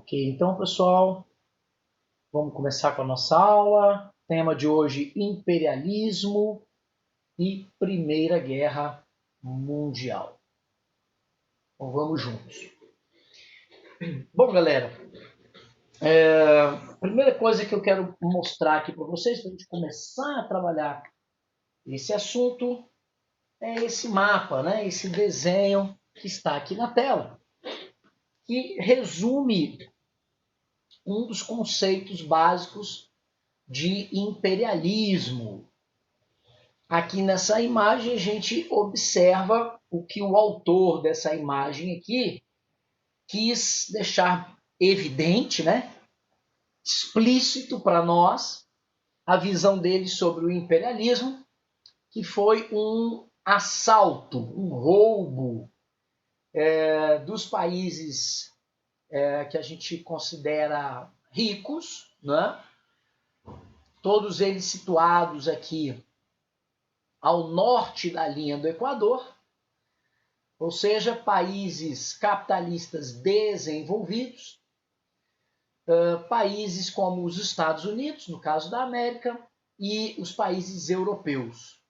Ok, então pessoal, vamos começar com a nossa aula. Tema de hoje: imperialismo e Primeira Guerra Mundial. Então vamos juntos. Bom, galera, a primeira coisa que eu quero mostrar aqui para vocês, para a gente começar a trabalhar esse assunto, é esse mapa, né? Esse desenho que está aqui na tela, que resume um dos conceitos básicos de imperialismo. Aqui nessa imagem a gente observa o que o autor dessa imagem aqui quis deixar evidente, né? Explícito para nós a visão dele sobre o imperialismo, que foi um assalto, um roubo dos países que a gente considera ricos, né? Todos eles situados aqui ao norte da linha do Equador, ou seja, países capitalistas desenvolvidos, países como os Estados Unidos, no caso da América, e os países europeus,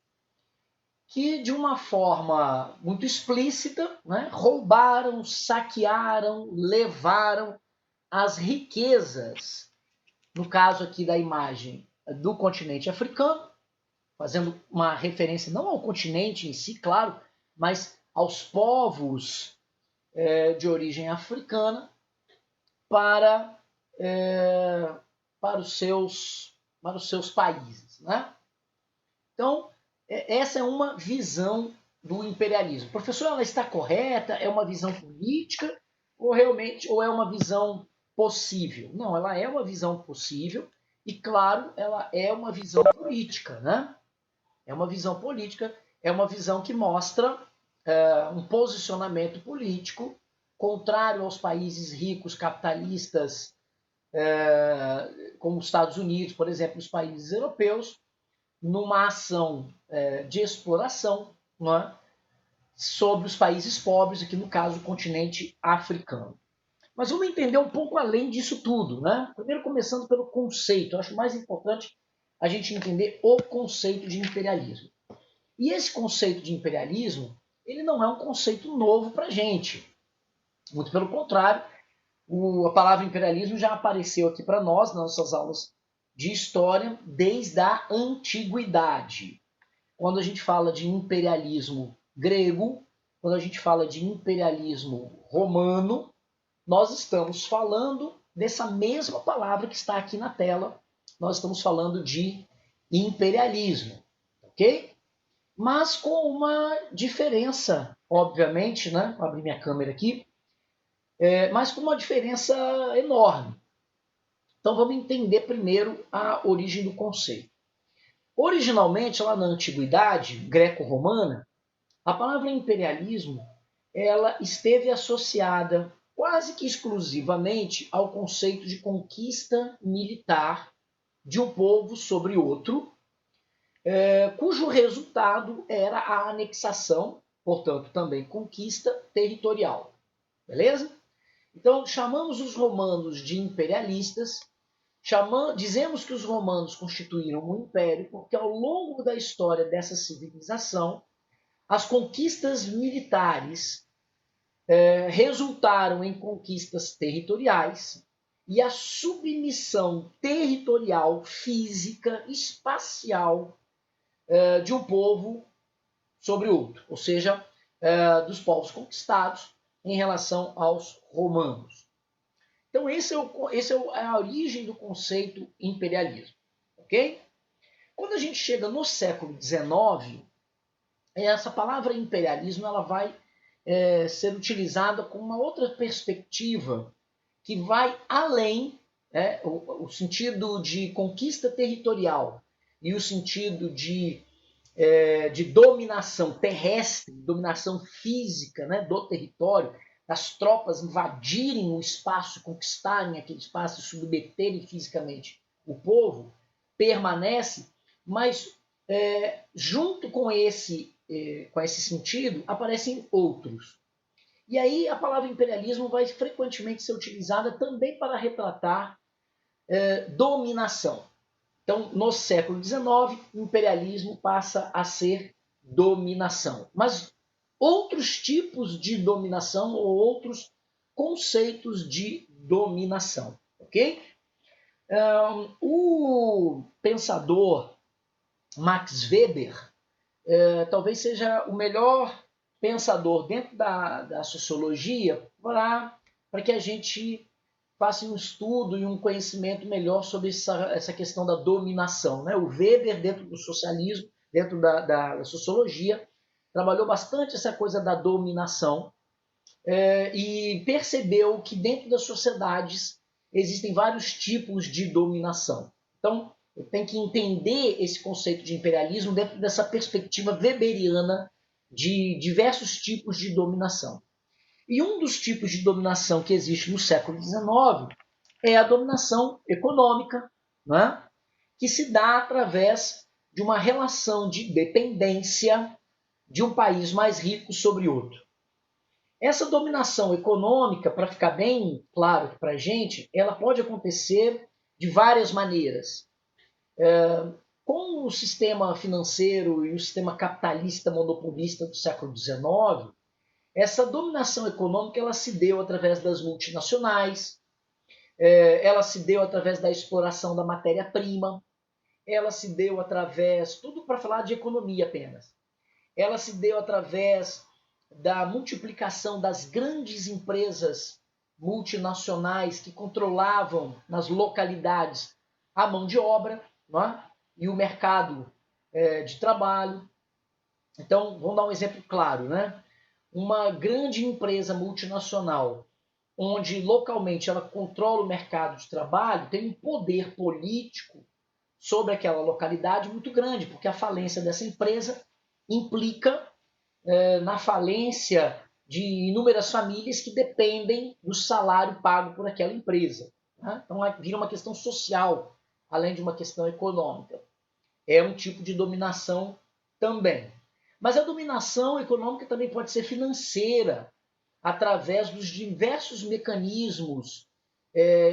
que de uma forma muito explícita, né, roubaram, saquearam, levaram as riquezas, no caso aqui da imagem do continente africano, fazendo uma referência não ao continente em si, claro, mas aos povos de origem africana para, para os seus países. Né? Então, essa é uma visão do imperialismo. Professor, ela está correta? É uma visão política ou realmente ou é uma visão possível? Não, ela é uma visão possível e, claro, ela é uma visão política, né? É uma visão política, é uma visão que mostra um posicionamento político contrário aos países ricos capitalistas, como os Estados Unidos, por exemplo, os países europeus, numa ação de exploração, não é? Sobre os países pobres, aqui no caso o continente africano. Mas vamos entender um pouco além disso tudo. Né? Primeiro começando pelo conceito, eu acho mais importante a gente entender o conceito de imperialismo. E esse conceito de imperialismo, ele não é um conceito novo para a gente. Muito pelo contrário, a palavra imperialismo já apareceu aqui para nós, nas nossas aulas de história, desde a antiguidade. Quando a gente fala de imperialismo grego, quando a gente fala de imperialismo romano, nós estamos falando dessa mesma palavra que está aqui na tela. Nós estamos falando de imperialismo, ok? Mas com uma diferença, obviamente, né? Vou abrir minha câmera aqui, mas com uma diferença enorme. Então vamos entender primeiro a origem do conceito. Originalmente, lá na antiguidade greco-romana, a palavra imperialismo ela esteve associada quase que exclusivamente ao conceito de conquista militar de um povo sobre outro, cujo resultado era a anexação, portanto também conquista territorial. Beleza? Então chamamos os romanos de imperialistas, dizemos que os romanos constituíram um império porque ao longo da história dessa civilização, as conquistas militares resultaram em conquistas territoriais e a submissão territorial, física, espacial de um povo sobre outro, ou seja, dos povos conquistados em relação aos romanos. Então, esse é a origem do conceito imperialismo. Ok? Quando a gente chega no século XIX, essa palavra imperialismo ela vai ser utilizada com uma outra perspectiva que vai além o sentido de conquista territorial e o sentido de dominação terrestre, dominação física, né, do território, das tropas invadirem o espaço, conquistarem aquele espaço e submeterem fisicamente o povo, permanece, mas junto com esse sentido aparecem outros. E aí a palavra imperialismo vai frequentemente ser utilizada também para retratar dominação. Então, no século XIX, o imperialismo passa a ser dominação. Mas outros tipos de dominação ou outros conceitos de dominação, ok? O pensador Max Weber talvez seja o melhor pensador dentro da sociologia para que a gente faça um estudo e um conhecimento melhor sobre essa questão da dominação. Né? O Weber, dentro do socialismo, dentro da sociologia, trabalhou bastante essa coisa da dominação e percebeu que dentro das sociedades existem vários tipos de dominação. Então, tem que entender esse conceito de imperialismo dentro dessa perspectiva weberiana de diversos tipos de dominação. E um dos tipos de dominação que existe no século XIX é a dominação econômica, né? Que se dá através de uma relação de dependência de um país mais rico sobre outro. Essa dominação econômica, para ficar bem claro para a gente, ela pode acontecer de várias maneiras. Com o sistema financeiro e o sistema capitalista monopolista do século XIX, essa dominação econômica ela se deu através das multinacionais, ela se deu através da exploração da matéria-prima, ela se deu através, tudo para falar de economia apenas, ela se deu através da multiplicação das grandes empresas multinacionais que controlavam nas localidades a mão de obra, né? E o mercado de trabalho. Então, vamos dar um exemplo claro, né? Uma grande empresa multinacional, onde localmente ela controla o mercado de trabalho, tem um poder político sobre aquela localidade muito grande, porque a falência dessa empresa implica na falência de inúmeras famílias que dependem do salário pago por aquela empresa. Né? Então, vira uma questão social, além de uma questão econômica. É um tipo de dominação também. Mas a dominação econômica também pode ser financeira, através dos diversos mecanismos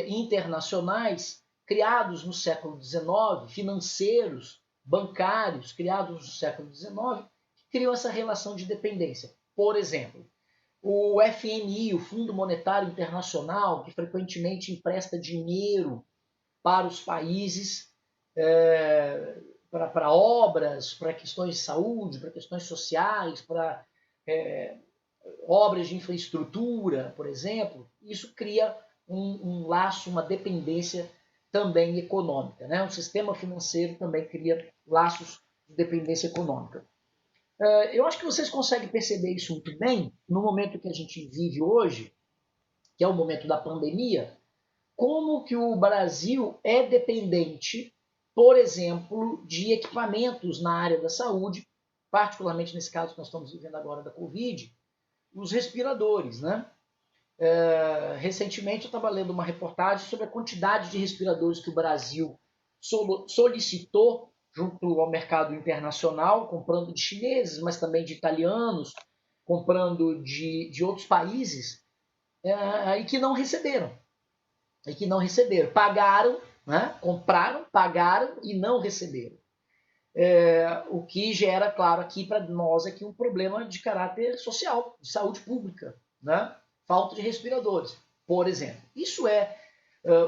internacionais criados no século XIX, financeiros, bancários, criados no século XIX, que criam essa relação de dependência. Por exemplo, o FMI, o Fundo Monetário Internacional, que frequentemente empresta dinheiro para os países, para obras, para questões de saúde, para questões sociais, para obras de infraestrutura, por exemplo, isso cria um laço, uma dependência também econômica. Né? O sistema financeiro também cria laços de dependência econômica. Eu acho que vocês conseguem perceber isso muito bem no momento que a gente vive hoje, que é o momento da pandemia, como que o Brasil é dependente, por exemplo, de equipamentos na área da saúde, particularmente nesse caso que nós estamos vivendo agora da Covid, os respiradores, né? Recentemente eu estava lendo uma reportagem sobre a quantidade de respiradores que o Brasil solicitou junto ao mercado internacional, comprando de chineses, mas também de italianos, comprando de outros países, e que não receberam. Pagaram, né? Compraram, pagaram e não receberam. O que gera, claro, aqui para nós aqui um problema de caráter social, de saúde pública, né? Falta de respiradores, por exemplo. Isso é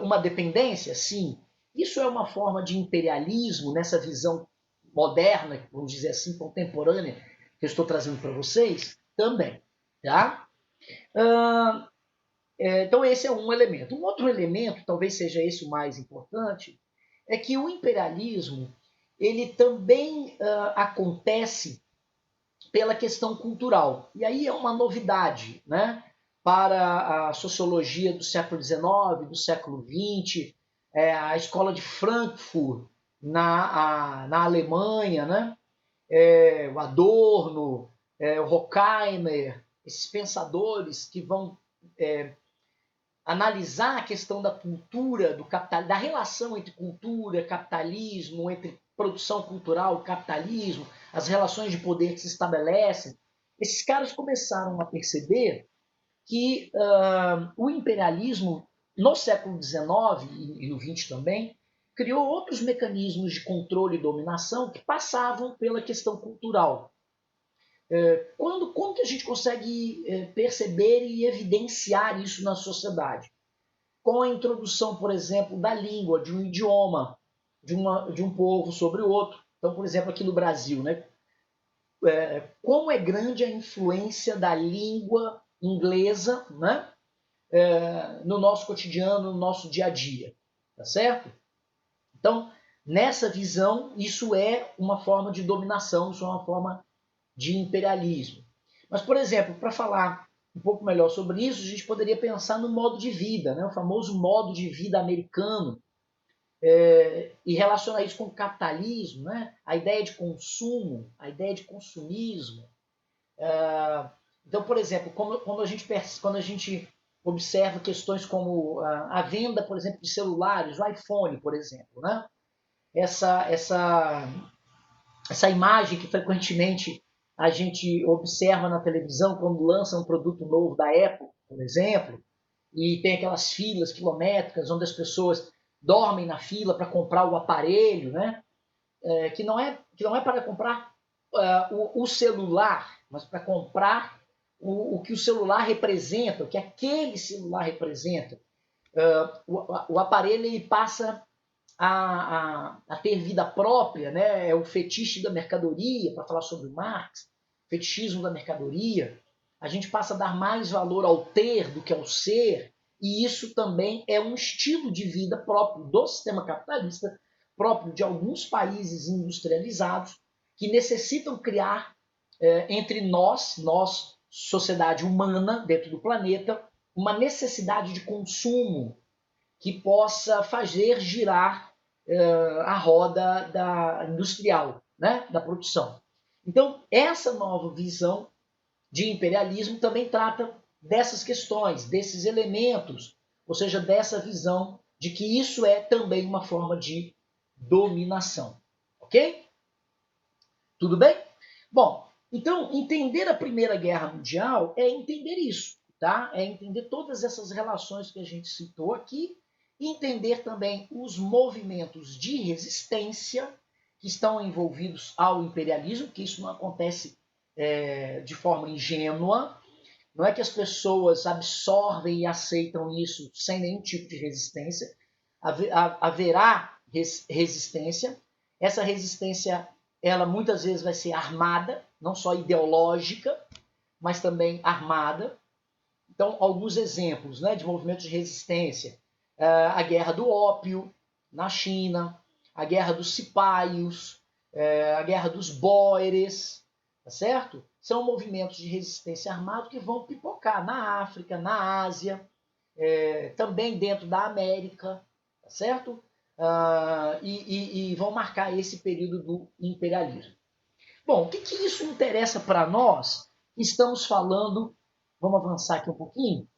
uma dependência? Sim. Isso é uma forma de imperialismo nessa visão moderna, vamos dizer assim, contemporânea, que eu estou trazendo para vocês? Também. Tá? Então esse é um elemento. Um outro elemento, talvez seja esse o mais importante, é que o imperialismo ele também acontece pela questão cultural. E aí é uma novidade, né? Para a sociologia do século XIX, do século XX, a escola de Frankfurt na Alemanha, né? O Adorno, o Horkheimer, esses pensadores que vão analisar a questão da cultura, do capital, da relação entre cultura, capitalismo, entre produção cultural e capitalismo, as relações de poder que se estabelecem, esses caras começaram a perceber que o imperialismo, no século XIX e no XX também, criou outros mecanismos de controle e dominação que passavam pela questão cultural. Como que a gente consegue perceber e evidenciar isso na sociedade? Com a introdução, por exemplo, da língua, de um idioma, de um povo sobre o outro. Então, por exemplo, aqui no Brasil, né? Como é grande a influência da língua inglesa, né? No nosso cotidiano, no nosso dia a dia, tá certo? Então, nessa visão, isso é uma forma de dominação, isso é uma forma de imperialismo. Mas, por exemplo, para falar um pouco melhor sobre isso, a gente poderia pensar no modo de vida, né? O famoso modo de vida americano, e relacionar isso com o capitalismo, né? A ideia de consumo, a ideia de consumismo. Então, por exemplo, quando a gente observa questões como a venda, por exemplo, de celulares, o iPhone, por exemplo, né? Essa imagem que frequentemente a gente observa na televisão quando lança um produto novo da Apple, por exemplo, e tem aquelas filas quilométricas onde as pessoas dormem na fila para comprar o aparelho, né? Que não é para comprar o celular, mas para comprar o que o celular representa, o que aquele celular representa. O aparelho ele passa a ter vida própria, né? É o fetiche da mercadoria, para falar sobre Marx, fetichismo da mercadoria. A gente passa a dar mais valor ao ter do que ao ser, e isso também é um estilo de vida próprio do sistema capitalista, próprio de alguns países industrializados, que necessitam criar entre nós, sociedade humana dentro do planeta, uma necessidade de consumo que possa fazer girar a roda industrial, né, da produção. Então, essa nova visão de imperialismo também trata dessas questões, desses elementos, ou seja, dessa visão de que isso é também uma forma de dominação. Ok? Tudo bem? Bom, então, entender a Primeira Guerra Mundial é entender isso, tá? É entender todas essas relações que a gente citou aqui, entender também os movimentos de resistência que estão envolvidos ao imperialismo, que isso não acontece de forma ingênua, não é que as pessoas absorvem e aceitam isso sem nenhum tipo de resistência. Haverá resistência. Essa resistência, ela muitas vezes vai ser armada, não só ideológica, mas também armada. Então, alguns exemplos, né, de movimentos de resistência. A Guerra do Ópio, na China, a Guerra dos Cipaios, a Guerra dos Bóeres, tá certo? São movimentos de resistência armado que vão pipocar na África, na Ásia, também dentro da América, tá certo? E vão marcar esse período do imperialismo. Bom, o que isso interessa para nós? Estamos falando, vamos avançar aqui um pouquinho. O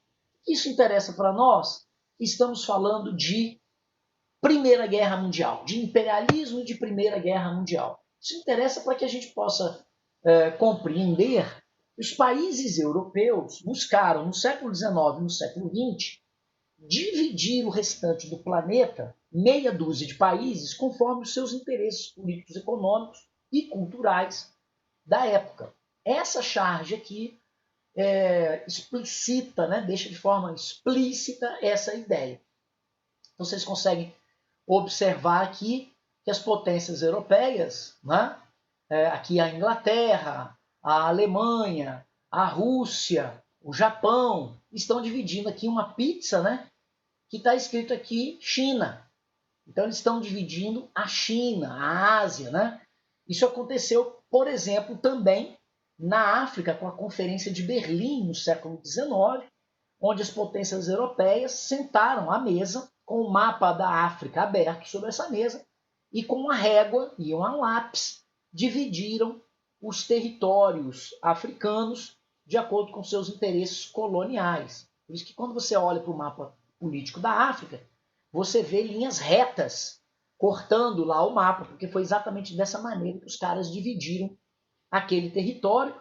que isso interessa para nós? Estamos falando de Primeira Guerra Mundial, de imperialismo e de Primeira Guerra Mundial. Isso interessa para que a gente possa compreender que os países europeus buscaram, no século XIX e no século XX, dividir o restante do planeta, meia dúzia de países, conforme os seus interesses políticos, econômicos e culturais da época. Essa charge aqui explicita, né, deixa de forma explícita essa ideia. Então vocês conseguem observar aqui que as potências europeias, né, aqui a Inglaterra, a Alemanha, a Rússia, o Japão, estão dividindo aqui uma pizza, né, que está escrito aqui China. Então eles estão dividindo a China, a Ásia, né? Isso aconteceu, por exemplo, também na África com a Conferência de Berlim no século XIX, onde as potências europeias sentaram à mesa com o mapa da África aberto sobre essa mesa e com uma régua e um lápis dividiram os territórios africanos de acordo com seus interesses coloniais. Por isso que quando você olha para o mapa político da África, você vê linhas retas cortando lá o mapa, porque foi exatamente dessa maneira que os caras dividiram aquele território,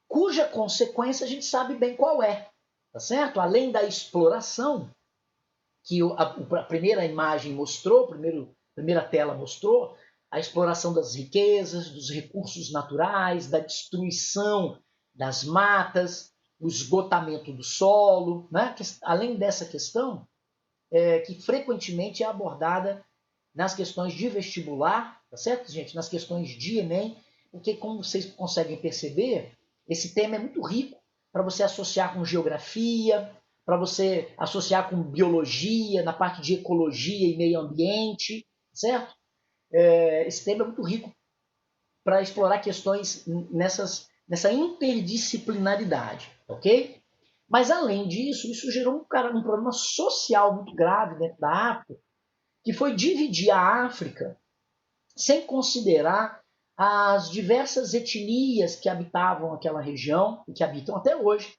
cuja consequência a gente sabe bem qual é. tá certo? Além da exploração, que a primeira imagem mostrou, a primeira tela mostrou, a exploração das riquezas, dos recursos naturais, da destruição das matas, o esgotamento do solo, né? Além dessa questão, que frequentemente é abordada nas questões de vestibular, tá certo, gente? Nas questões de Enem, porque, como vocês conseguem perceber, esse tema é muito rico para você associar com geografia, para você associar com biologia, na parte de ecologia e meio ambiente, certo? Esse tema é muito rico para explorar questões nessa interdisciplinaridade, ok? Mas, além disso, isso gerou um problema social muito grave dentro da África, que foi dividir a África sem considerar as diversas etnias que habitavam aquela região e que habitam até hoje,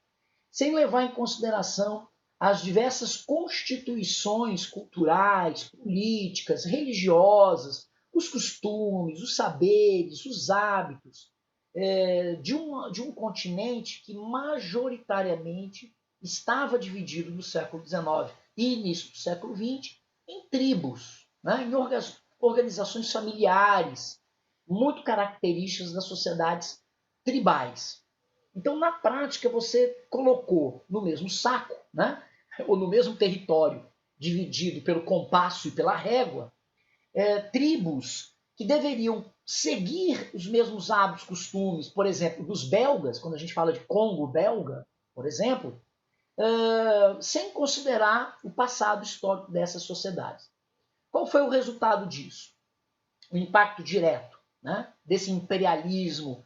sem levar em consideração as diversas constituições culturais, políticas, religiosas, os costumes, os saberes, os hábitos de um continente que majoritariamente estava dividido no século XIX e início do século XX em tribos, né, em organizações familiares, muito características das sociedades tribais. Então, na prática, você colocou no mesmo saco, né, ou no mesmo território, dividido pelo compasso e pela régua, tribos que deveriam seguir os mesmos hábitos, costumes, por exemplo, dos belgas, quando a gente fala de Congo belga, por exemplo, sem considerar o passado histórico dessas sociedades. Qual foi o resultado disso? O impacto direto, né, desse imperialismo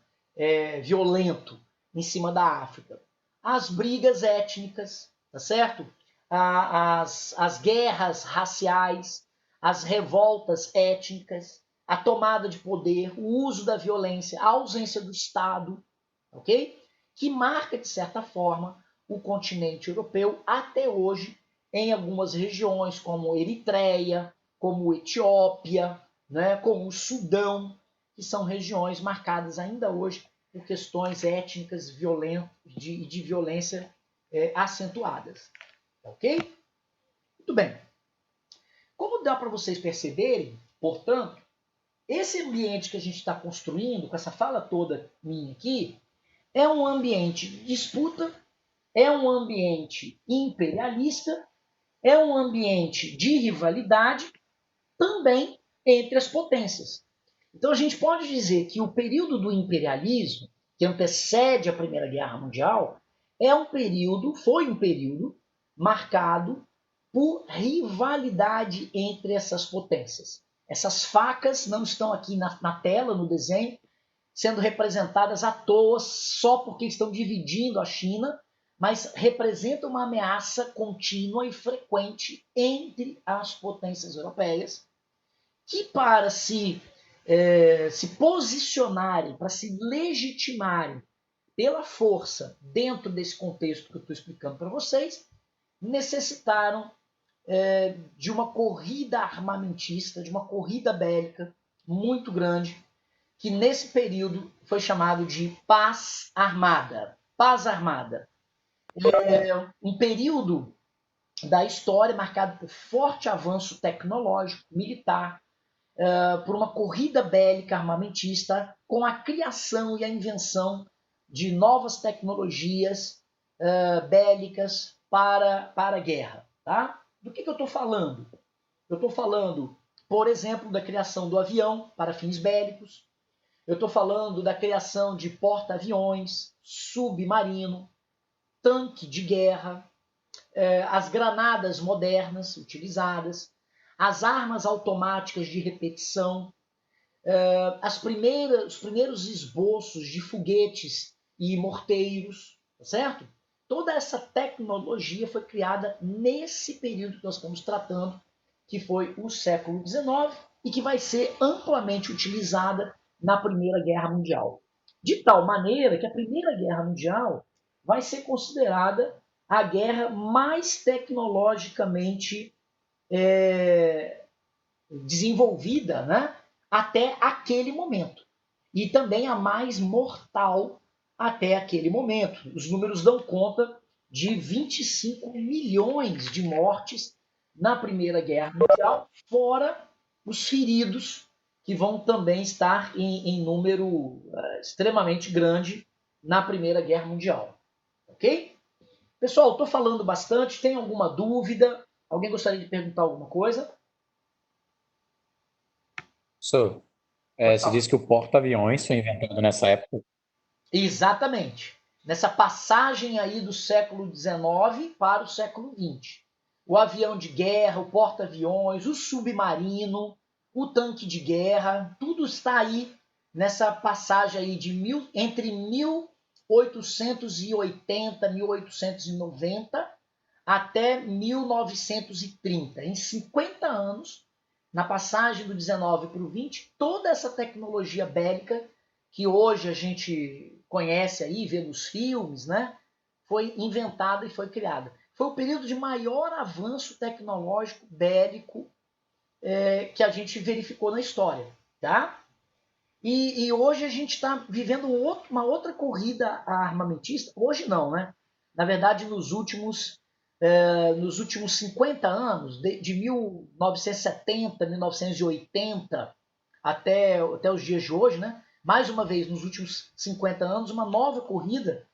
violento em cima da África. As brigas étnicas, tá certo? As guerras raciais, as revoltas étnicas, a tomada de poder, o uso da violência, a ausência do Estado, ok? Que marca, de certa forma, o continente europeu até hoje em algumas regiões, como Eritreia, como Etiópia, né, como o Sudão, que são regiões marcadas ainda hoje por questões étnicas violentas e de violência acentuadas. Ok? Muito bem. Como dá para vocês perceberem, portanto, esse ambiente que a gente está construindo, com essa fala toda minha aqui, é um ambiente de disputa, é um ambiente imperialista, é um ambiente de rivalidade, também entre as potências. Então a gente pode dizer que o período do imperialismo, que antecede a Primeira Guerra Mundial, foi um período marcado por rivalidade entre essas potências. Essas facas não estão aqui na tela, no desenho, sendo representadas à toa só porque estão dividindo a China, mas representam uma ameaça contínua e frequente entre as potências europeias, que para se posicionarem, para se legitimarem pela força dentro desse contexto que eu estou explicando para vocês, necessitaram de uma corrida armamentista, de uma corrida bélica muito grande, que nesse período foi chamado de paz armada. Paz armada. Um período da história marcado por forte avanço tecnológico, militar, por uma corrida bélica armamentista, com a criação e a invenção de novas tecnologias bélicas para a guerra. Tá? Do que eu estou falando? Eu estou falando, por exemplo, da criação do avião para fins bélicos. Eu estou falando da criação de porta-aviões, submarino, tanque de guerra, as granadas modernas utilizadas, as armas automáticas de repetição, os primeiros esboços de foguetes e morteiros, tá certo? Toda essa tecnologia foi criada nesse período que nós estamos tratando, que foi o século XIX e que vai ser amplamente utilizada na Primeira Guerra Mundial. De tal maneira que a Primeira Guerra Mundial vai ser considerada a guerra mais tecnologicamente desenvolvida, né, até aquele momento. E também a mais mortal até aquele momento. Os números dão conta de 25 milhões de mortes na Primeira Guerra Mundial, fora os feridos, que vão também estar em número extremamente grande na Primeira Guerra Mundial. Ok? Pessoal, estou falando bastante. Tem alguma dúvida? Alguém gostaria de perguntar alguma coisa? Professor, você disse que o porta-aviões foi inventado nessa época. Exatamente. Nessa passagem aí do século XIX para o século XX. O avião de guerra, o porta-aviões, o submarino, o tanque de guerra, tudo está aí nessa passagem aí entre 1880, 1890 até 1930. Em 50 anos, na passagem do 19 para o 20, toda essa tecnologia bélica que hoje a gente conhece aí, vê nos filmes, né, foi inventada e foi criada. Foi o período de maior avanço tecnológico bélico que a gente verificou na história, tá? E hoje a gente está vivendo uma outra corrida armamentista. Hoje não, né? Na verdade, nos últimos 50 anos, de 1970, 1980 até os dias de hoje, né? Mais uma vez, nos últimos 50 anos, uma nova corrida,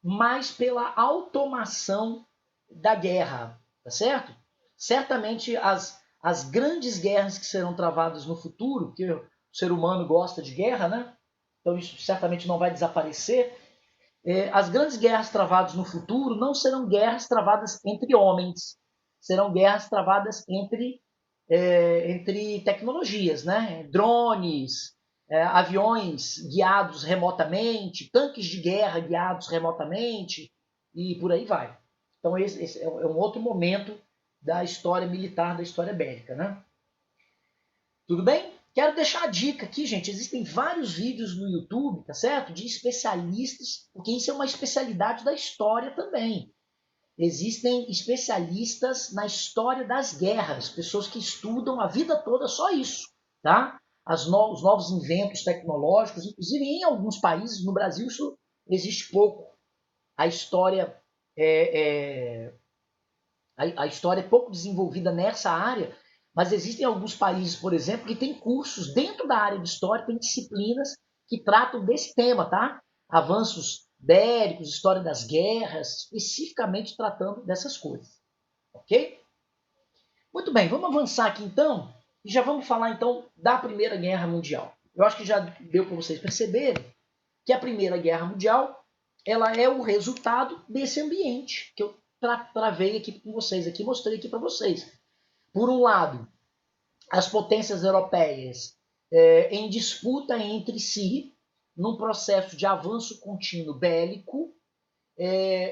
mais pela automação da guerra, tá certo? Certamente as grandes guerras que serão travadas no futuro, porque o ser humano gosta de guerra, né? Então isso certamente não vai desaparecer. As grandes guerras travadas no futuro não serão guerras travadas entre homens, serão guerras travadas entre tecnologias, né? Drones, aviões guiados remotamente, tanques de guerra guiados remotamente e por aí vai. Então esse é um outro momento da história militar, da história bélica, né? Tudo bem? Quero deixar a dica aqui, gente. Existem vários vídeos no YouTube, tá certo? De especialistas, porque isso é uma especialidade da história também. Existem especialistas na história das guerras, pessoas que estudam a vida toda só isso, tá? Os novos inventos tecnológicos, inclusive em alguns países, no Brasil isso existe pouco. A história a história é pouco desenvolvida nessa área, mas existem alguns países, por exemplo, que têm cursos dentro da área de história, tem disciplinas que tratam desse tema, tá? Avanços bélicos, história das guerras, especificamente tratando dessas coisas, ok? Muito bem, vamos avançar aqui então e já vamos falar então da Primeira Guerra Mundial. Eu acho que já deu para vocês perceberem que a Primeira Guerra Mundial ela é o resultado desse ambiente que eu travei aqui com vocês, aqui mostrei aqui para vocês. Por um lado, as potências europeias em disputa entre si, num processo de avanço contínuo bélico,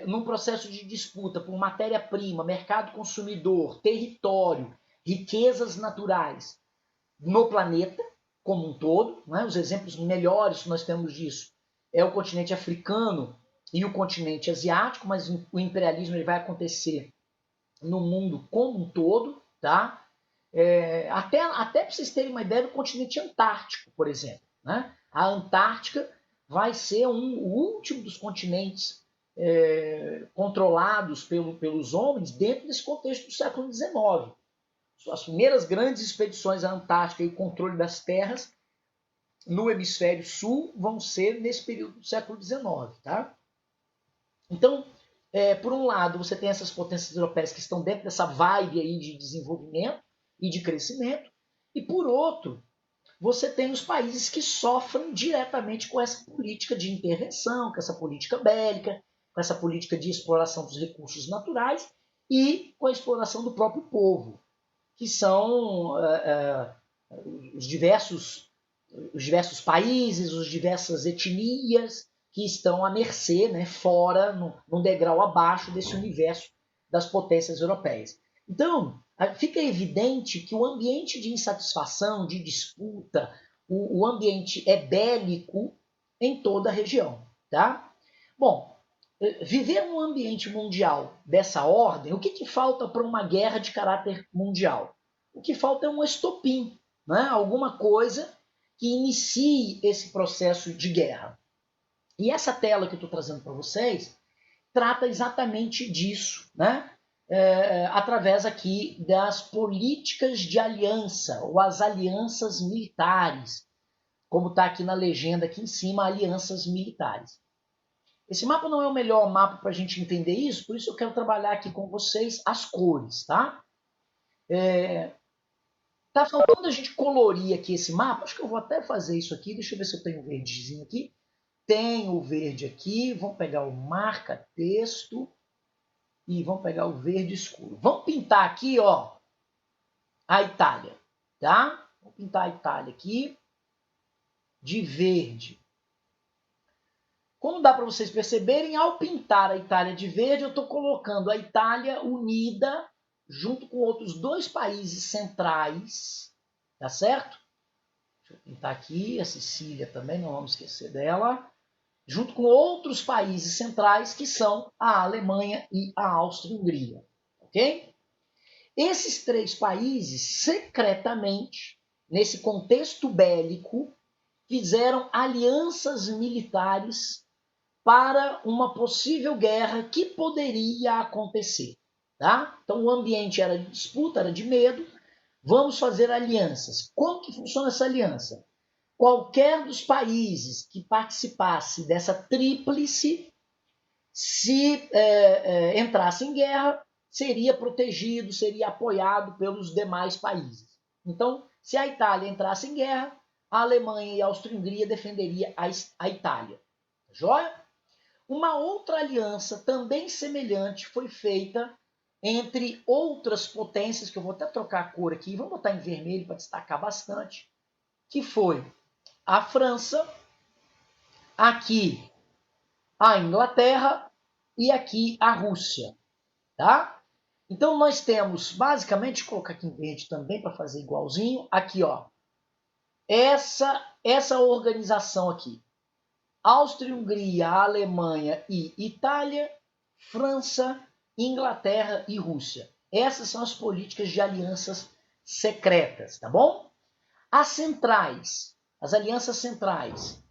num processo de disputa por matéria-prima, mercado consumidor, território, riquezas naturais no planeta como um todo. Né? Os exemplos melhores que nós temos disso é o continente africano e o continente asiático, mas o imperialismo ele vai acontecer no mundo como um todo, tá? Até para vocês terem uma ideia do continente antártico, por exemplo. Né? A Antártica vai ser o último dos continentes controlados pelos homens dentro desse contexto do século XIX. As primeiras grandes expedições à Antártica e controle das terras no hemisfério sul vão ser nesse período do século XIX. Tá? Então, por um lado, você tem essas potências europeias que estão dentro dessa vibe aí de desenvolvimento e de crescimento, e por outro, você tem os países que sofrem diretamente com essa política de intervenção, com essa política bélica, com essa política de exploração dos recursos naturais e com a exploração do próprio povo, que são os diversos países, as diversas etnias que estão à mercê, né, fora, num degrau abaixo desse universo das potências europeias. Então, fica evidente que o ambiente de insatisfação, de disputa, o ambiente é bélico em toda a região. Tá? Bom, viver num ambiente mundial dessa ordem, o que falta para uma guerra de caráter mundial? O que falta é um estopim, né? Alguma coisa que inicie esse processo de guerra. E essa tela que eu estou trazendo para vocês trata exatamente disso, né? Através aqui das políticas de aliança, ou as alianças militares, como está aqui na legenda aqui em cima, alianças militares. Esse mapa não é o melhor mapa para a gente entender isso, por isso eu quero trabalhar aqui com vocês as cores, tá? Tá faltando a gente colorir aqui esse mapa, acho que eu vou até fazer isso aqui, deixa eu ver se eu tenho um verdezinho aqui. Tenho o verde aqui, vamos pegar o marca-texto e vamos pegar o verde escuro. Vamos pintar aqui, ó, a Itália, tá? Vamos pintar a Itália aqui de verde. Como dá para vocês perceberem, ao pintar a Itália de verde, eu estou colocando a Itália unida junto com outros dois países centrais, tá certo? Deixa eu pintar aqui a Sicília também, não vamos esquecer dela. Junto com outros países centrais, que são a Alemanha e a Áustria-Hungria. Ok? Esses três países, secretamente, nesse contexto bélico, fizeram alianças militares para uma possível guerra que poderia acontecer. Tá? Então o ambiente era de disputa, era de medo. Vamos fazer alianças. Como que funciona essa aliança? Qualquer dos países que participasse dessa tríplice, se entrasse em guerra, seria protegido, seria apoiado pelos demais países. Então, se a Itália entrasse em guerra, a Alemanha e a Áustria-Hungria defenderia a Itália. Joia? Uma outra aliança também semelhante foi feita entre outras potências, que eu vou até trocar a cor aqui, vamos botar em vermelho para destacar bastante, que foi a França, aqui a Inglaterra e aqui a Rússia, tá? Então nós temos, basicamente, vou colocar aqui em verde também para fazer igualzinho, aqui ó, essa organização aqui, Áustria, Hungria, Alemanha e Itália, França, Inglaterra e Rússia. Essas são as políticas de alianças secretas, tá bom? As centrais, as alianças centrais,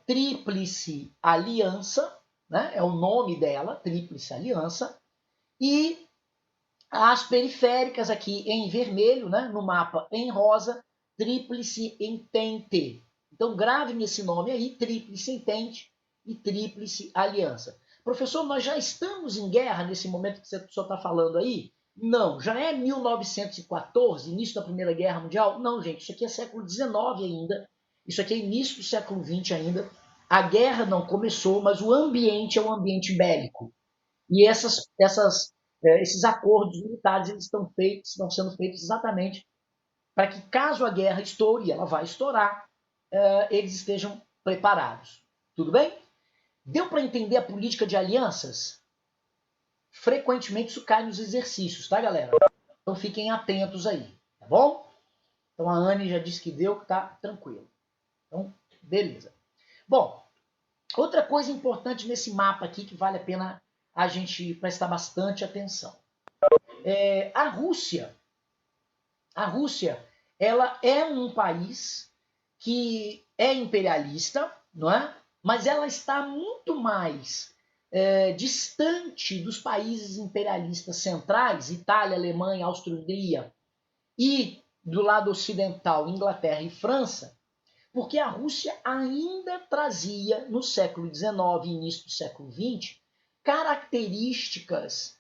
Tríplice Aliança, né? É o nome dela, Tríplice Aliança, e as periféricas aqui em vermelho, né? No mapa em rosa, Tríplice Entente. Então gravem esse nome aí, Tríplice Entente e Tríplice Aliança. Professor, nós já estamos em guerra nesse momento que você só está falando aí? Não, já é 1914, início da Primeira Guerra Mundial? Não, gente, isso aqui é século XIX ainda, isso aqui é início do século XX ainda. A guerra não começou, mas o ambiente é um ambiente bélico. E esses acordos militares eles estão sendo feitos exatamente para que, caso a guerra estoure, e ela vai estourar, eles estejam preparados. Tudo bem? Deu para entender a política de alianças? Frequentemente isso cai nos exercícios, tá, galera? Então fiquem atentos aí, tá bom? Então a Anne já disse que deu, que tá tranquilo. Então, beleza. Bom, outra coisa importante nesse mapa aqui que vale a pena a gente prestar bastante atenção. A Rússia, ela é um país que é imperialista, não é? Mas ela está muito mais distante dos países imperialistas centrais, Itália, Alemanha, Áustria-Hungria, e do lado ocidental, Inglaterra e França, porque a Rússia ainda trazia, no século XIX e início do século XX, características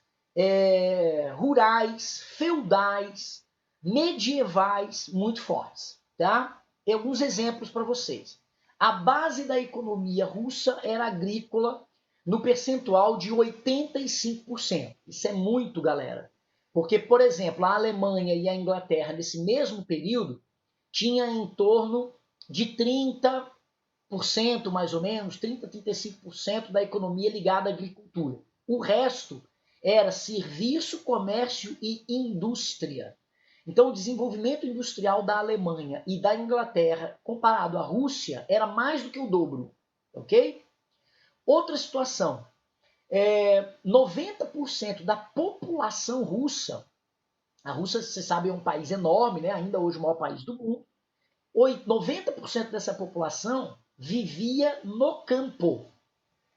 rurais, feudais, medievais muito fortes. Tá? Alguns exemplos para vocês. A base da economia russa era agrícola no percentual de 85%. Isso é muito, galera. Porque, por exemplo, a Alemanha e a Inglaterra, nesse mesmo período, tinha em torno de 30%, mais ou menos, 30%, 35% da economia ligada à agricultura. O resto era serviço, comércio e indústria. Então, o desenvolvimento industrial da Alemanha e da Inglaterra, comparado à Rússia, era mais do que o dobro. Ok? Outra situação. 90% da população russa, a Rússia, você sabe, é um país enorme, né? Ainda hoje o maior país do mundo, 90% dessa população vivia no campo.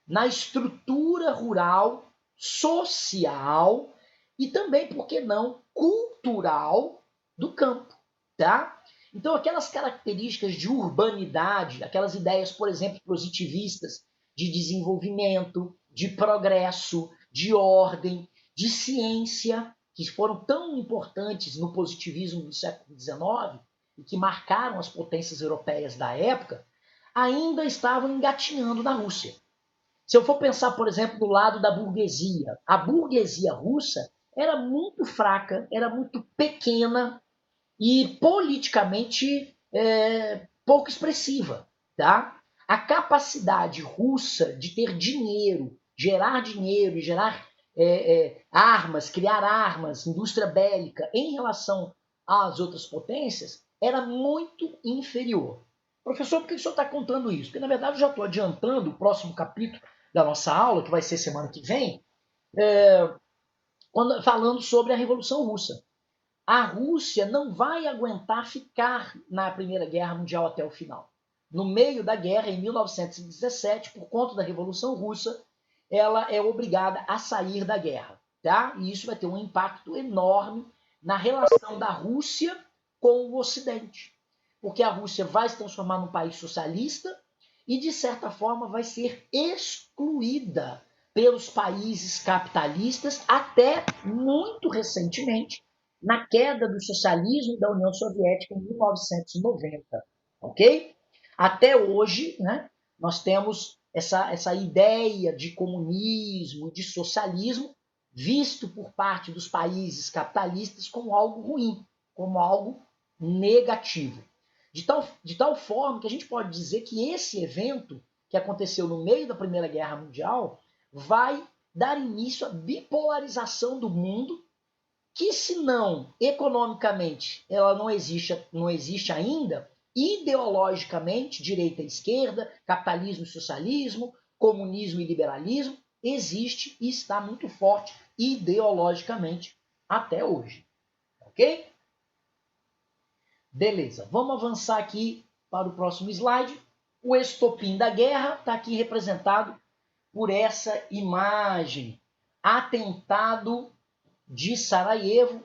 na estrutura rural, social e também, por que não, cultural do campo, tá? Então, aquelas características de urbanidade, aquelas ideias, por exemplo, positivistas de desenvolvimento, de progresso, de ordem, de ciência, que foram tão importantes no positivismo do século XIX e que marcaram as potências europeias da época, ainda estavam engatinhando na Rússia. Se eu for pensar, por exemplo, do lado da burguesia, a burguesia russa era muito fraca, era muito pequena e politicamente pouco expressiva. Tá? A capacidade russa de ter dinheiro e gerar armas, criar armas, indústria bélica em relação às outras potências era muito inferior. Professor, por que o senhor está contando isso? Porque, na verdade, eu já estou adiantando o próximo capítulo da nossa aula, que vai ser semana que vem, falando sobre a Revolução Russa. A Rússia não vai aguentar ficar na Primeira Guerra Mundial até o final. No meio da guerra, em 1917, por conta da Revolução Russa, ela é obrigada a sair da guerra. Tá? E isso vai ter um impacto enorme na relação da Rússia com o Ocidente. Porque a Rússia vai se transformar num país socialista e, de certa forma, vai ser excluída pelos países capitalistas até muito recentemente, na queda do socialismo da União Soviética em 1990. Ok? Até hoje, né, nós temos essa ideia de comunismo, de socialismo, visto por parte dos países capitalistas como algo ruim, como algo negativo. De tal forma que a gente pode dizer que esse evento, que aconteceu no meio da Primeira Guerra Mundial, vai dar início à bipolarização do mundo, que, se não economicamente ela não existe ainda, ideologicamente, direita e esquerda, capitalismo e socialismo, comunismo e liberalismo, existe e está muito forte ideologicamente até hoje. Ok? Beleza, vamos avançar aqui para o próximo slide. O estopim da guerra está aqui representado por essa imagem. Atentado de Sarajevo.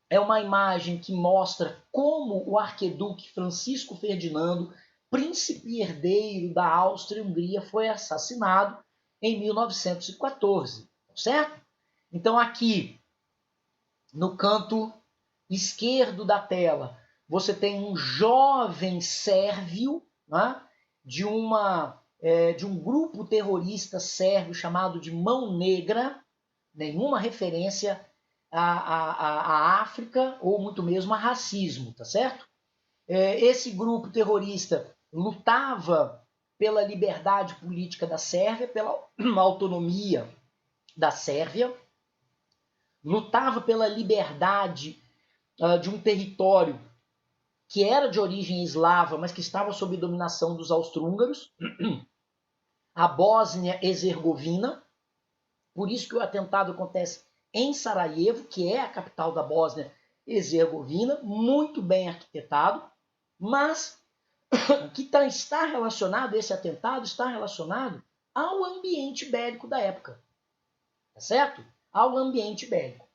É uma imagem que mostra como o arquiduque Francisco Ferdinando, príncipe herdeiro da Áustria-Hungria, foi assassinado em 1914, certo? Então aqui, no canto esquerdo da tela, você tem um jovem sérvio, né, de um grupo terrorista sérvio chamado de Mão Negra, nenhuma referência à África ou muito mesmo a racismo, tá certo? Esse grupo terrorista lutava pela liberdade política da Sérvia, pela autonomia da Sérvia, lutava pela liberdade de um território que era de origem eslava, mas que estava sob dominação dos austro-húngaros, a Bósnia-Herzegovina. Por isso que o atentado acontece em Sarajevo, que é a capital da Bósnia-Herzegovina, muito bem arquitetado, mas que está relacionado, esse atentado está relacionado ao ambiente bélico da época, tá certo? Ao ambiente bélico.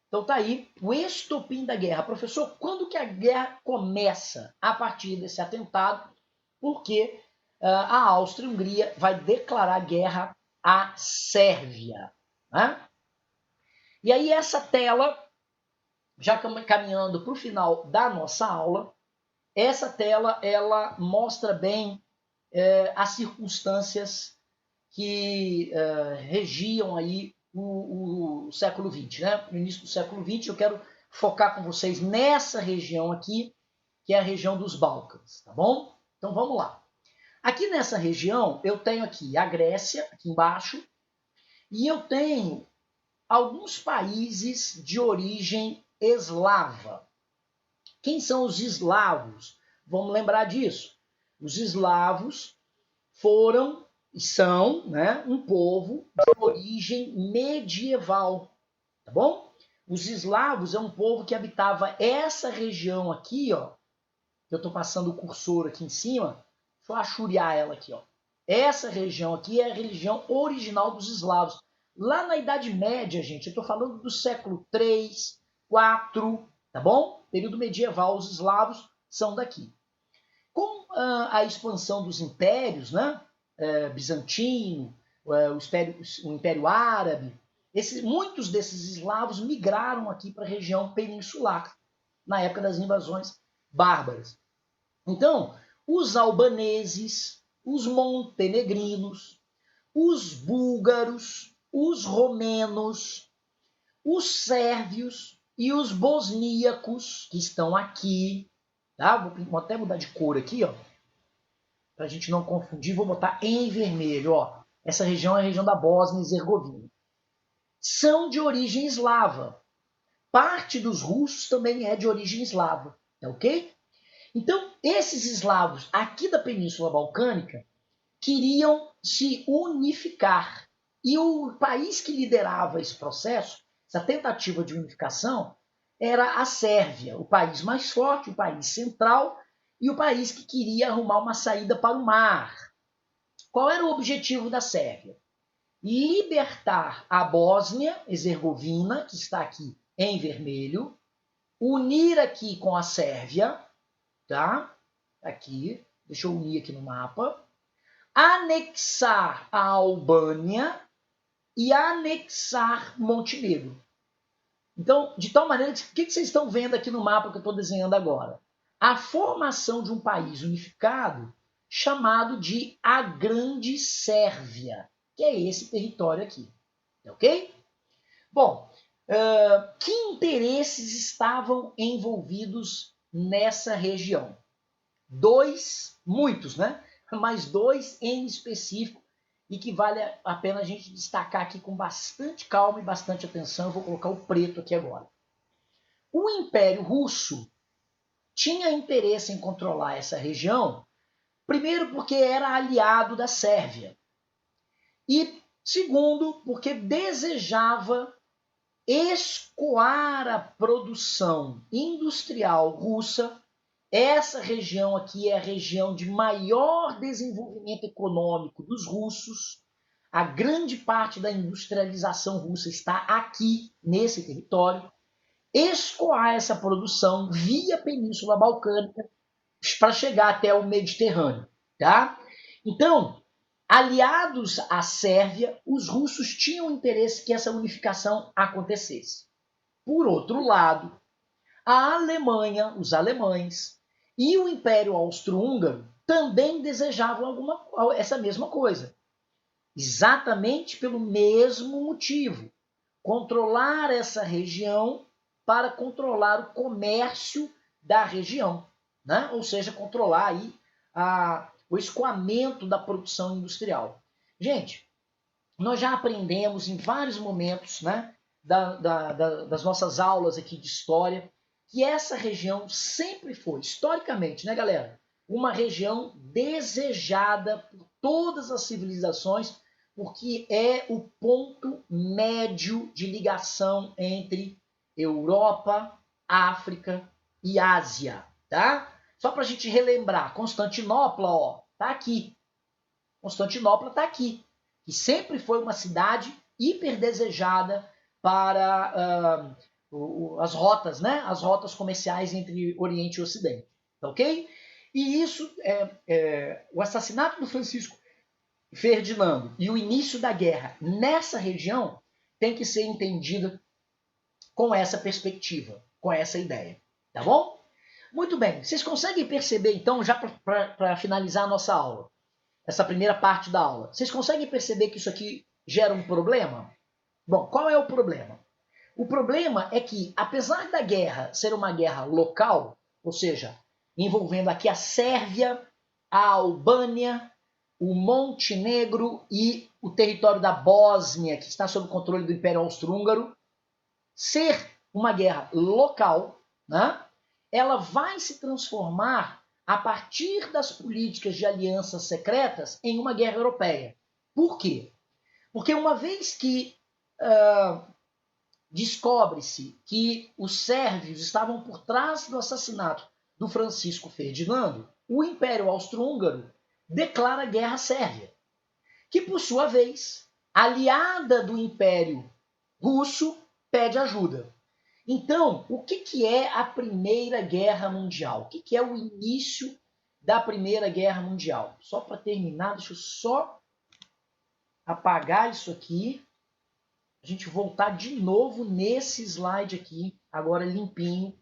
Então tá aí o estopim da guerra. Professor, quando que a guerra começa? A partir desse atentado, porque a Áustria-Hungria vai declarar guerra à Sérvia. Né? E aí essa tela, já caminhando para o final da nossa aula, essa tela ela mostra bem as circunstâncias que regiam aí o século XX, né? No início do século XX, eu quero focar com vocês nessa região aqui, que é a região dos Balcãs, tá bom? Então vamos lá. Aqui nessa região, eu tenho aqui a Grécia, aqui embaixo, e eu tenho alguns países de origem eslava. Quem são os eslavos? Vamos lembrar disso. Os eslavos foram e são, né, um povo de origem medieval, tá bom? Os eslavos é um povo que habitava essa região aqui, ó. Eu estou passando o cursor aqui em cima. Deixa eu achuriar ela aqui, ó. Essa região aqui é a região original dos eslavos. Lá na Idade Média, gente, eu estou falando do século 3, 4, tá bom? Período medieval, os eslavos são daqui. Com a expansão dos impérios, né? Bizantino, o Império Árabe, muitos desses eslavos migraram aqui para a região peninsular, na época das invasões bárbaras. Então, os albaneses, os montenegrinos, os búlgaros, os romenos, os sérvios e os bosníacos, que estão aqui, tá? Vou até mudar de cor aqui, ó, para a gente não confundir, vou botar em vermelho, ó. Essa região é a região da Bósnia e Herzegovina. São de origem eslava. Parte dos russos também é de origem eslava, tá ok? Então, esses eslavos aqui da Península Balcânica queriam se unificar. E o país que liderava esse processo, essa tentativa de unificação, era a Sérvia, o país mais forte, o país central e o país que queria arrumar uma saída para o mar. Qual era o objetivo da Sérvia? Libertar a Bósnia-Herzegovina, que está aqui em vermelho, unir aqui com a Sérvia, tá? Aqui, deixa eu unir aqui no mapa, anexar a Albânia e anexar Montenegro. Então, de tal maneira, o que vocês estão vendo aqui no mapa que eu estou desenhando agora? A formação de um país unificado chamado de a Grande Sérvia, que é esse território aqui. Ok? Bom, que interesses estavam envolvidos nessa região? Muitos, né? Mas dois em específico e que vale a pena a gente destacar aqui com bastante calma e bastante atenção. Eu vou colocar o preto aqui agora. O Império Russo tinha interesse em controlar essa região, primeiro porque era aliado da Sérvia e segundo porque desejava escoar a produção industrial russa. Essa região aqui é a região de maior desenvolvimento econômico dos russos. A grande parte da industrialização russa está aqui, nesse território. Escoar essa produção via Península Balcânica para chegar até o Mediterrâneo. Tá? Então, aliados à Sérvia, os russos tinham interesse que essa unificação acontecesse. Por outro lado, a Alemanha, os alemães e o Império Austro-Húngaro também desejavam essa mesma coisa. Exatamente pelo mesmo motivo. Controlar essa região para controlar o comércio da região, né? Ou seja, controlar aí o escoamento da produção industrial. Gente, nós já aprendemos em vários momentos, né, das nossas aulas aqui de história, que essa região sempre foi, historicamente, né, galera, uma região desejada por todas as civilizações, porque é o ponto médio de ligação entre Europa, África e Ásia, tá? Só para a gente relembrar, Constantinopla, ó, tá aqui. Constantinopla tá aqui, que sempre foi uma cidade hiper desejada para as rotas, né? As rotas comerciais entre Oriente e Ocidente, ok? E isso, o assassinato do Francisco Ferdinando e o início da guerra nessa região tem que ser entendido com essa perspectiva, com essa ideia, tá bom? Muito bem, vocês conseguem perceber então, já para finalizar a nossa aula, essa primeira parte da aula, vocês conseguem perceber que isso aqui gera um problema? Bom, qual é o problema? O problema é que, apesar da guerra ser uma guerra local, ou seja, envolvendo aqui a Sérvia, a Albânia, o Montenegro e o território da Bósnia, que está sob controle do Império Austro-Húngaro, ser uma guerra local, né, ela vai se transformar a partir das políticas de alianças secretas em uma guerra europeia. Por quê? Porque uma vez que descobre-se que os sérvios estavam por trás do assassinato do Francisco Ferdinando, o Império Austro-Húngaro declara guerra à Sérvia. que por sua vez, aliada do Império Russo, pede ajuda. Então, o que é a Primeira Guerra Mundial? O que é o início da Primeira Guerra Mundial? Só para terminar, deixa eu só apagar isso aqui. A gente voltar de novo nesse slide aqui, agora limpinho,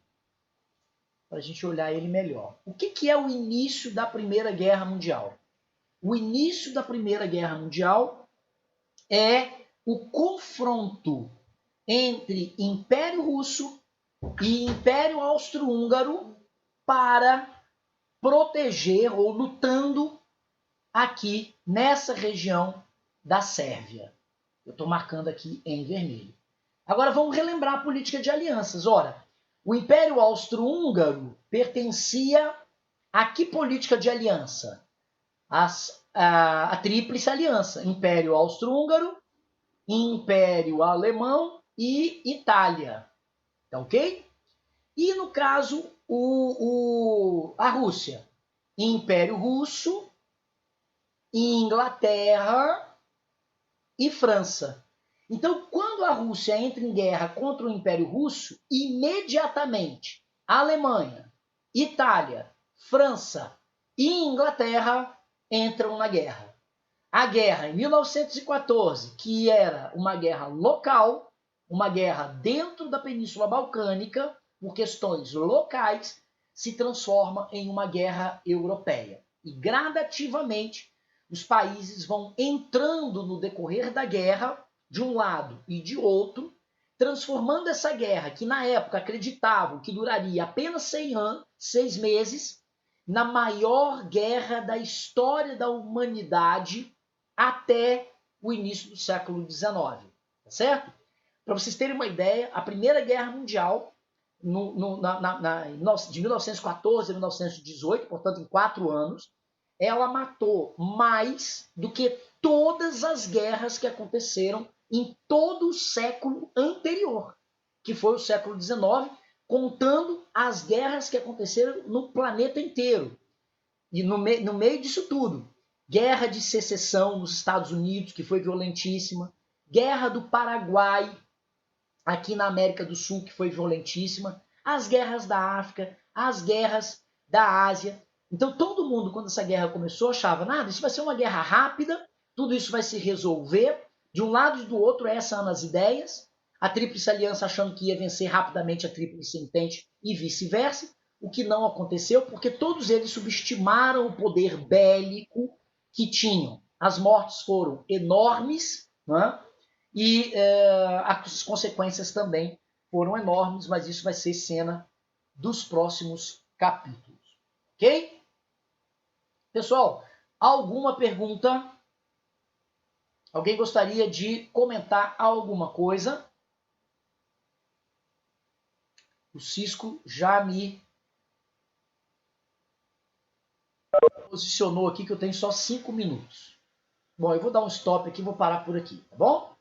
para a gente olhar ele melhor. O que é o início da Primeira Guerra Mundial? O início da Primeira Guerra Mundial é o confronto entre Império Russo e Império Austro-Húngaro para proteger ou lutando aqui nessa região da Sérvia. Eu estou marcando aqui em vermelho. Agora vamos relembrar a política de alianças. Ora, o Império Austro-Húngaro pertencia a que política de aliança? A Tríplice Aliança. Império Austro-Húngaro, Império Alemão e Itália. Tá ok? E no caso, a Rússia. Império Russo, Inglaterra e França. Então, quando a Rússia entra em guerra contra o Império Russo, imediatamente a Alemanha, Itália, França e Inglaterra entram na guerra. A guerra em 1914, que era uma guerra local, uma guerra dentro da Península Balcânica, por questões locais, se transforma em uma guerra europeia. E gradativamente os países vão entrando no decorrer da guerra, de um lado e de outro, transformando essa guerra, que na época acreditavam que duraria apenas 6 meses, na maior guerra da história da humanidade até o início do século XIX. Tá certo? Para vocês terem uma ideia, a Primeira Guerra Mundial, de 1914 a 1918, portanto em 4 anos, ela matou mais do que todas as guerras que aconteceram em todo o século anterior, que foi o século XIX, contando as guerras que aconteceram no planeta inteiro. E no meio disso tudo, Guerra de Secessão nos Estados Unidos, que foi violentíssima, Guerra do Paraguai, aqui na América do Sul, que foi violentíssima, as guerras da África, as guerras da Ásia. Então todo mundo, quando essa guerra começou, achava, nada, isso vai ser uma guerra rápida, tudo isso vai se resolver, de um lado e do outro, essas eram as ideias, a Tríplice Aliança achando que ia vencer rapidamente a Tríplice Entente e vice-versa, o que não aconteceu, porque todos eles subestimaram o poder bélico que tinham. As mortes foram enormes, né? E as consequências também foram enormes, mas isso vai ser cena dos próximos capítulos. Ok? Pessoal, alguma pergunta? Alguém gostaria de comentar alguma coisa? O Cisco já me posicionou aqui que eu tenho só 5 minutos. Bom, eu vou dar um stop aqui e vou parar por aqui, tá bom?